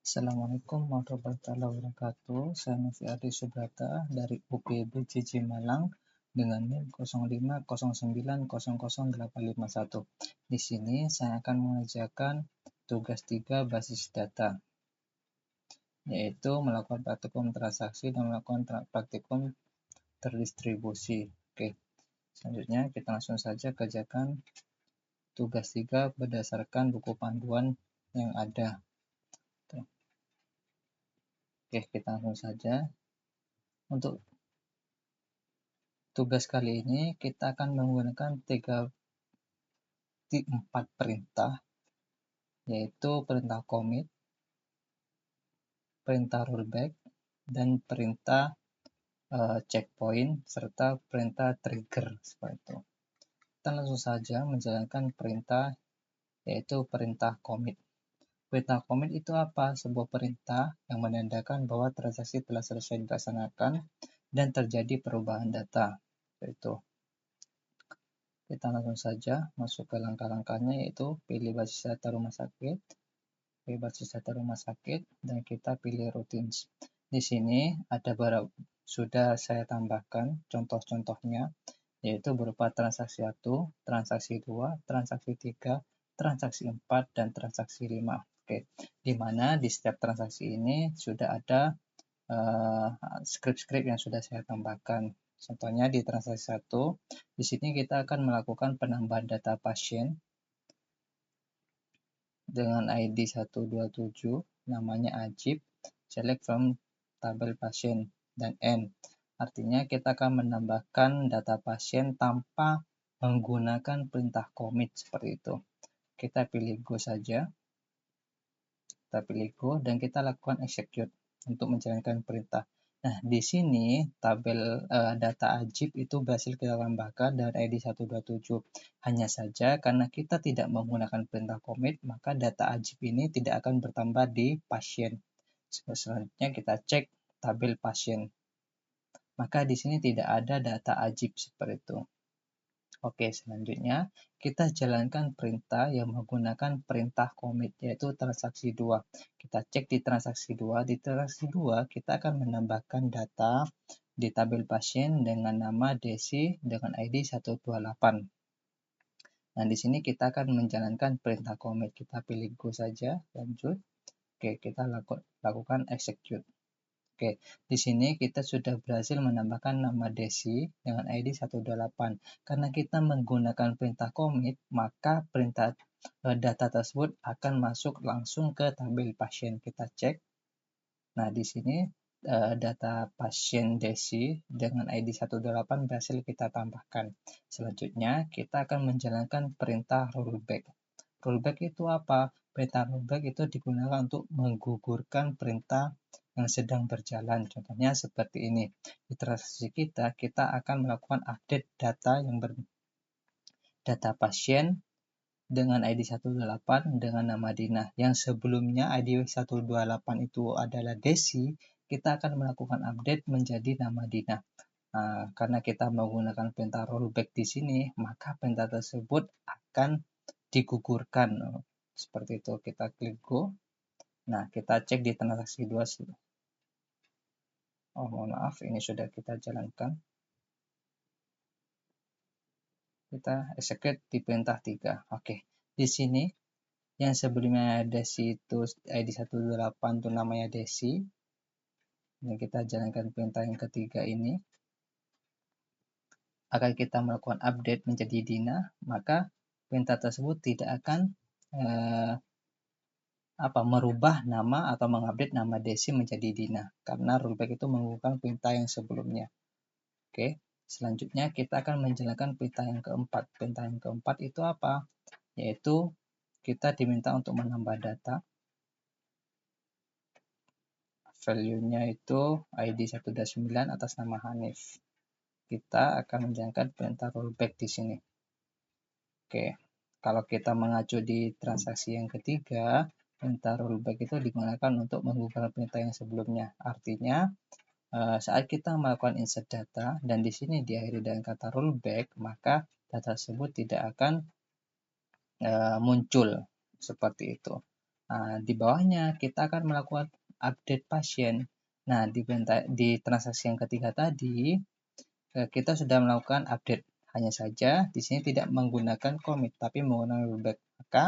Assalamualaikum warahmatullahi wabarakatuh. Saya Novi Adi Subrata dari UPB JJ Malang dengan NIM 0509000851. Di sini saya akan mengerjakan tugas 3 basis data, yaitu melakukan praktikum transaksi dan melakukan praktikum terdistribusi. Oke, selanjutnya kita langsung saja kerjakan tugas 3 berdasarkan buku panduan yang ada. Oke, kita langsung saja. Untuk tugas kali ini kita akan menggunakan 4 perintah, yaitu perintah commit, perintah rollback, dan perintah checkpoint, serta perintah trigger seperti itu. Kita langsung saja menjalankan perintah, yaitu perintah commit. Perintah commit itu apa? Sebuah perintah yang menandakan bahwa transaksi telah selesai dilaksanakan dan terjadi perubahan data. Itu. Kita langsung saja masuk ke langkah-langkahnya, yaitu pilih basis data rumah sakit, dan kita pilih routines. Di sini ada beberapa sudah saya tambahkan contoh-contohnya, yaitu berupa transaksi 1, transaksi 2, transaksi 3, transaksi 4, dan transaksi 5. Oke, di mana di setiap transaksi ini sudah ada skrip-skrip yang sudah saya tambahkan. Contohnya di transaksi 1, di sini kita akan melakukan penambahan data pasien dengan ID 127, namanya Ajib, select from tabel pasien, dan N. Artinya kita akan menambahkan data pasien tanpa menggunakan perintah commit seperti itu. Kita pilih go saja. Kita pilih go dan kita lakukan execute untuk menjalankan perintah. Nah, di sini tabel data Ajib itu berhasil kita tambahkan dari ID 127. Hanya saja karena kita tidak menggunakan perintah commit, maka data Ajib ini tidak akan bertambah di pasien. Selanjutnya kita cek tabel pasien. Maka di sini tidak ada data Ajib seperti itu. Oke, selanjutnya kita jalankan perintah yang menggunakan perintah commit, yaitu transaksi 2. Kita cek di transaksi 2. Di transaksi 2 kita akan menambahkan data di tabel pasien dengan nama Desi dengan ID 128. Nah, di sini kita akan menjalankan perintah commit. Kita pilih go saja, lanjut. Oke, kita lakukan execute. Oke, di sini kita sudah berhasil menambahkan nama Desi dengan ID 128. Karena kita menggunakan perintah commit, maka perintah data tersebut akan masuk langsung ke tabel pasien. Kita cek. Nah, di sini data pasien Desi dengan ID 128 berhasil kita tambahkan. Selanjutnya, kita akan menjalankan perintah rollback. Rollback itu apa? Perintah rollback itu digunakan untuk menggugurkan perintah yang sedang berjalan. Contohnya seperti ini. Di transaksi kita akan melakukan update data data pasien dengan ID 128 dengan nama Dina. Yang sebelumnya ID 128 itu adalah Desi, kita akan melakukan update menjadi nama Dina. Nah, karena kita menggunakan perintah rollback di sini, maka perintah tersebut akan digugurkan. Seperti itu, kita klik go. Nah, kita cek di transaksi 2. Oh, mohon maaf, ini sudah kita jalankan. Kita execute di perintah 3. Oke, di sini yang sebelumnya Desi itu ID 128 itu namanya Desi. Ini kita jalankan perintah yang ketiga ini. Agar kita melakukan update menjadi Dina, maka perintah tersebut tidak akan merubah nama atau mengupdate nama Desi menjadi Dina, karena rollback itu menggunakan perintah yang sebelumnya. Oke, selanjutnya kita akan menjalankan perintah yang keempat. Perintah yang keempat itu apa? Yaitu kita diminta untuk menambah data. Value-nya itu ID 129 atas nama Hanif. Kita akan menjalankan perintah rollback di sini. Oke, kalau kita mengacu di transaksi yang ketiga, perintah rollback itu digunakan untuk menggugurkan perintah yang sebelumnya. Artinya, saat kita melakukan insert data dan di sini diakhiri dengan kata rollback, maka data tersebut tidak akan muncul seperti itu. Nah, di bawahnya kita akan melakukan update pasien. Nah, di transaksi yang ketiga tadi, kita sudah melakukan update. Hanya saja di sini tidak menggunakan commit, tapi menggunakan rollback. Maka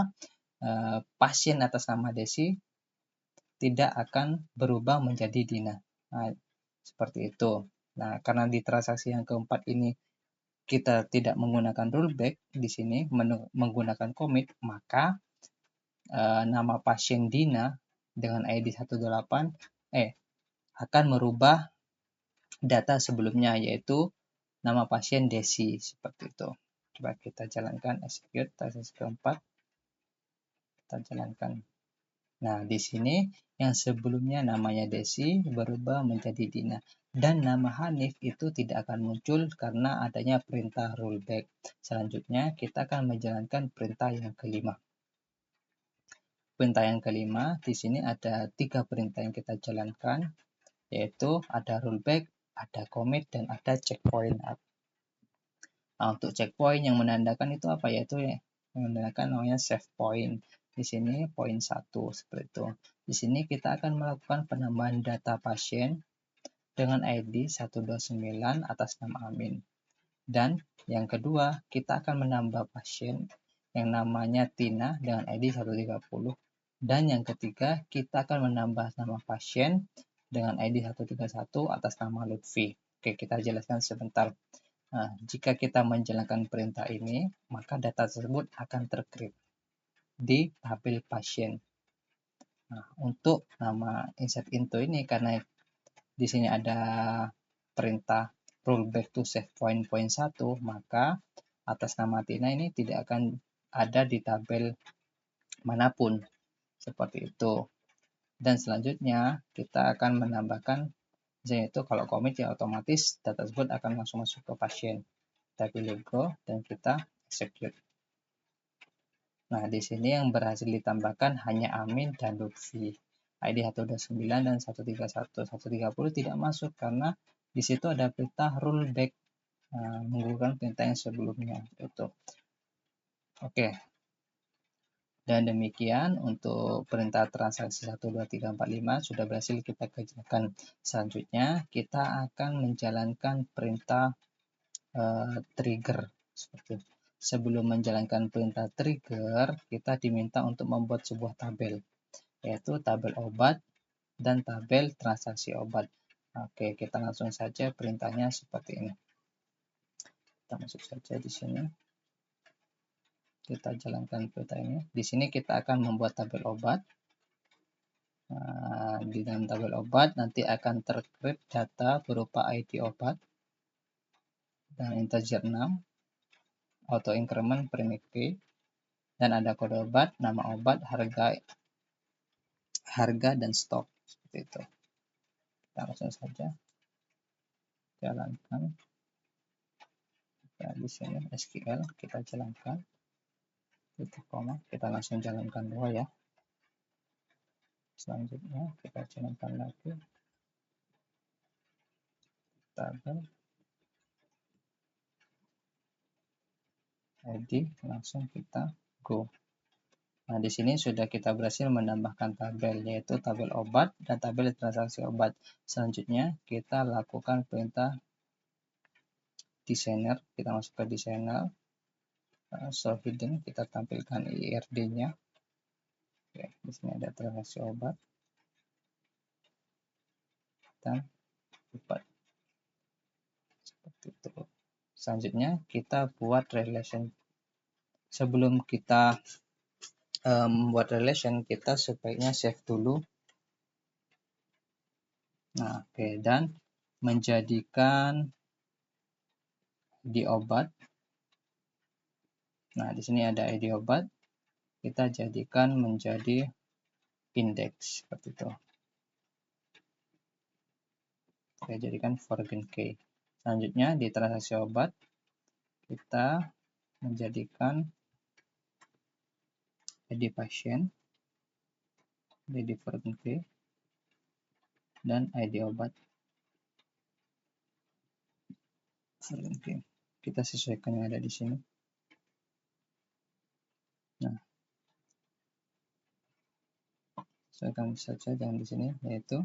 pasien atas nama Desi tidak akan berubah menjadi Dina. Nah, seperti itu. Nah, karena di transaksi yang keempat ini kita tidak menggunakan rollback, di sini menggunakan commit, maka nama pasien Dina dengan ID 18 akan merubah data sebelumnya, yaitu nama pasien Desi, seperti itu. Coba kita jalankan execute transaksi keempat. Kita jalankan. Nah, di sini yang sebelumnya namanya Desi berubah menjadi Dina. Dan nama Hanif itu tidak akan muncul karena adanya perintah rollback. Selanjutnya, kita akan menjalankan perintah yang kelima. Perintah yang kelima, di sini ada 3 perintah yang kita jalankan, yaitu ada rollback, ada commit, dan ada checkpoint. Nah, untuk checkpoint yang menandakan itu apa? Yaitu yang menandakan namanya save point. Di sini poin 1, seperti itu. Di sini kita akan melakukan penambahan data pasien dengan ID 129 atas nama Amin. Dan yang kedua, kita akan menambah pasien yang namanya Tina dengan ID 130. Dan yang ketiga, kita akan menambah nama pasien dengan ID 131 atas nama Lutfi. Oke, kita jelaskan sebentar. Nah, jika kita menjalankan perintah ini, maka data tersebut akan tercrypt di tabel pasien. Nah, untuk nama insert into ini, karena di sini ada perintah rollback to save point 1, maka atas nama Tina ini tidak akan ada di tabel manapun, seperti itu. Dan selanjutnya kita akan menambahkan, yaitu kalau commit ya otomatis data tersebut akan langsung masuk ke pasien. Kita pilih go dan kita execute. Nah, di sini yang berhasil ditambahkan hanya Amin dan Lutfi. ID 129 dan 131. 130 tidak masuk karena di situ ada perintah rollback, menggugurkan perintah yang sebelumnya. Itu. Oke. Dan demikian untuk perintah transaksi 1, 2, 3, 4, 5 sudah berhasil kita kerjakan. Selanjutnya kita akan menjalankan perintah trigger. Seperti itu. Sebelum menjalankan perintah trigger, kita diminta untuk membuat sebuah tabel, yaitu tabel obat dan tabel transaksi obat. Oke, kita langsung saja perintahnya seperti ini. Kita masuk saja di sini. Kita jalankan perintah ini. Di sini kita akan membuat tabel obat. Nah, di dalam tabel obat nanti akan tercrypt data berupa ID obat dan integer 6, auto increment premix key, dan ada kode obat, nama obat, harga dan stok, seperti itu. Kita langsung saja jalankan. Nah, di sini SQL kita jalankan. Titik koma, kita langsung jalankan dua ya. Selanjutnya kita jalankan lagi tabel ID, langsung kita go. Nah, di sini sudah kita berhasil menambahkan tabel, yaitu tabel obat dan tabel transaksi obat. Selanjutnya kita lakukan perintah designer. Kita masuk ke designer, show hidden, kita tampilkan IRD-nya. Oke, di sini ada transaksi obat dan obat. Seperti itu. Selanjutnya kita buat relation. Sebelum kita membuat relation, kita sebaiknya save dulu. Nah, oke, dan menjadikan ID obat. Nah, di sini ada ID obat. Kita jadikan menjadi indeks seperti itu. Oke, jadikan foreign key. Selanjutnya di transaksi obat kita menjadikan ID pasien, ID foreign key, dan ID obat. Foreign key. Kita sesuaikan yang ada di sini. Nah, sesuaikan saja dengan di sini, yaitu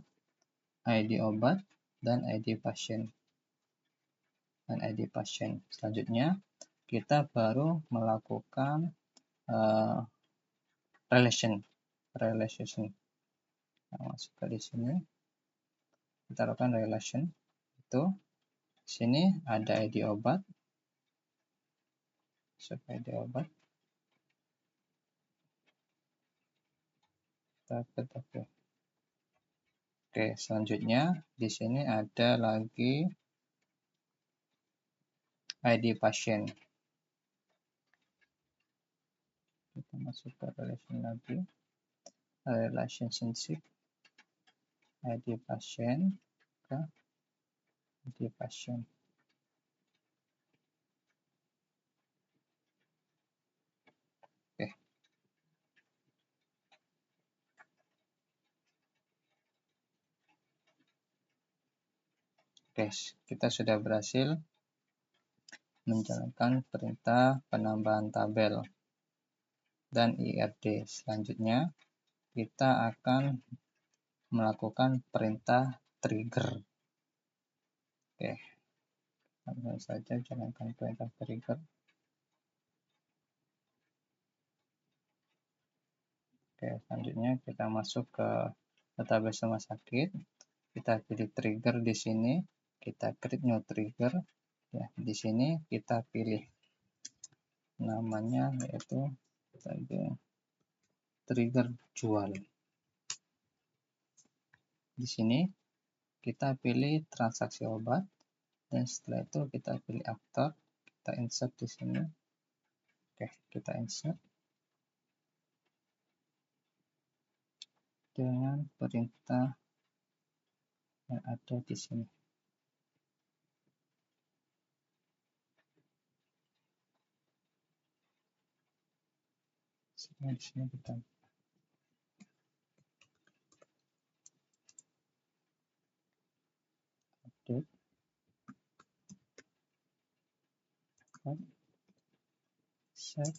ID obat dan ID pasien. Selanjutnya kita baru melakukan relation. Masuk ke di sini, kita lakukan relation. Itu di sini ada ID obat, ID obat. Oke, selanjutnya di sini ada lagi ID pasien. Kita masuk ke relation lagi, relationship ID pasien ke ID pasien. Oke, kita sudah berhasil menjalankan perintah penambahan tabel dan IRD. Selanjutnya kita akan melakukan perintah trigger. Oke, langsung saja jalankan perintah trigger. Oke, selanjutnya kita masuk ke database rumah sakit. Kita pilih trigger di sini, kita create new trigger. Ya, di sini kita pilih namanya yaitu trigger jual. Di sini kita pilih transaksi obat dan setelah itu kita pilih after, kita insert di sini. Oke, kita insert dengan perintah yang ada di sini. Di sini kita update, set,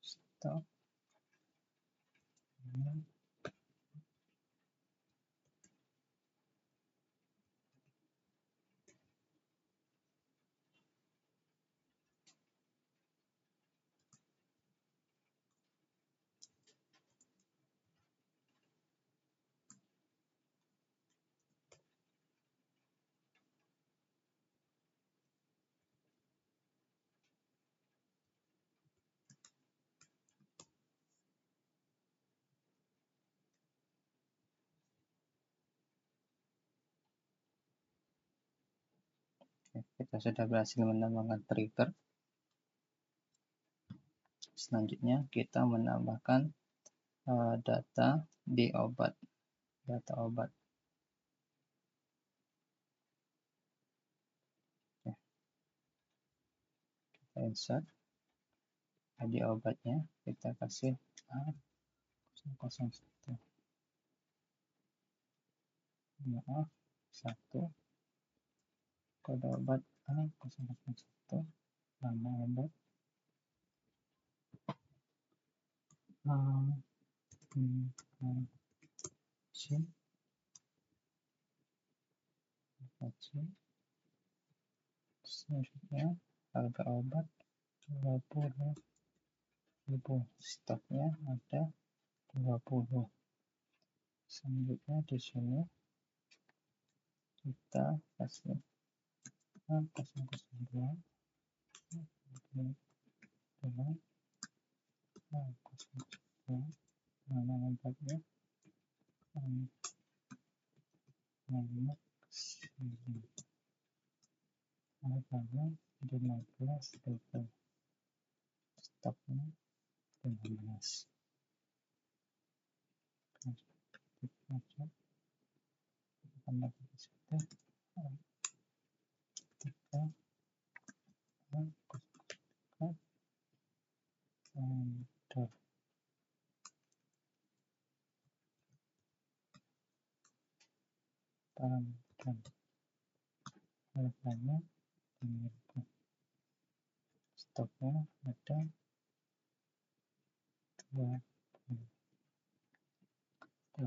stop, kita sudah berhasil menambahkan trigger. Selanjutnya kita menambahkan data di obat, data obat. Oke. Kita insert ID obatnya, kita kasih A001, maaf 1, kode obat A001, nama obat selanjutnya harga obat 20.000, stoknya ada 20. Selanjutnya di sini kita kasih A002, nama obatnya harganya 15.000, stoknya 15. Kita tambahkan di situ parameter harganya 5.000, stoknya ada Setelah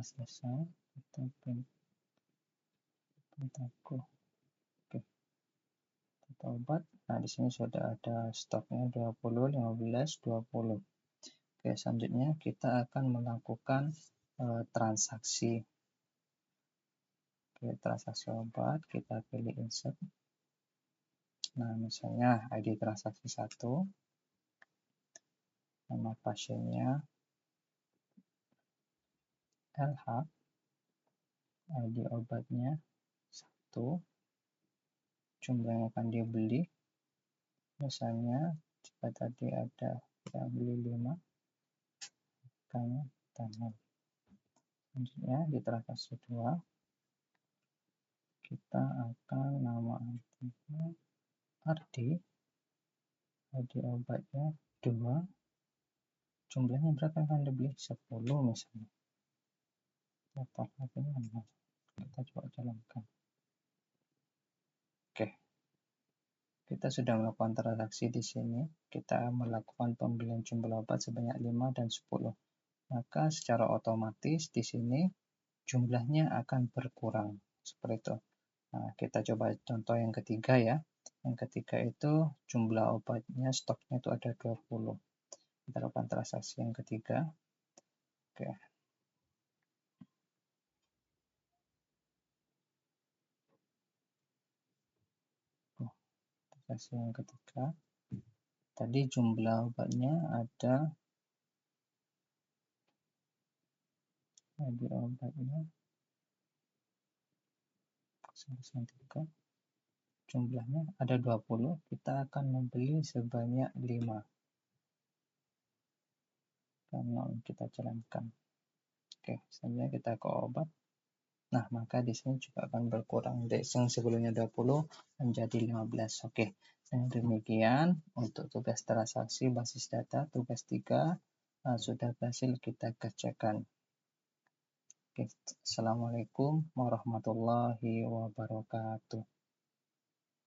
selesai, kita print aku. Oke. Data obat. Nah, di sini sudah ada stoknya 20, 15, 20. Oke, selanjutnya kita akan melakukan transaksi. Oke, transaksi obat, kita pilih insert. Nah, misalnya ID transaksi 1, nama pasiennya LH, ID obatnya 1, jumlah yang akan dibeli, misalnya jika tadi ada yang beli 5, angkanya tangan. Selanjutnya di transaksi 2, kita akan nama arti ID obatnya 2, jumlahnya berapa yang akan dibeli? 10 misalnya. Total harganya 6. Kita coba jalankan. Oke. Kita sudah melakukan transaksi di sini. Kita melakukan pembelian jumlah obat sebanyak 5 dan 10. Maka secara otomatis di sini jumlahnya akan berkurang. Seperti itu. Nah, kita coba contoh yang ketiga ya. Yang ketiga itu jumlah obatnya, stoknya itu ada 20. Kita lakukan transaksi yang ketiga. Oke. Transaksi yang ketiga. Tadi jumlah obatnya ada obatnya 3, jumlahnya ada 20, kita akan membeli sebanyak 5. Karena kita jalankan. Oke, selanjutnya kita ke obat. Nah, maka di sini juga akan berkurang. Yang sebelumnya 20 menjadi 15. Oke, dan demikian untuk tugas transaksi basis data, tugas 3 sudah berhasil kita kerjakan. Oke, Assalamualaikum warahmatullahi wabarakatuh.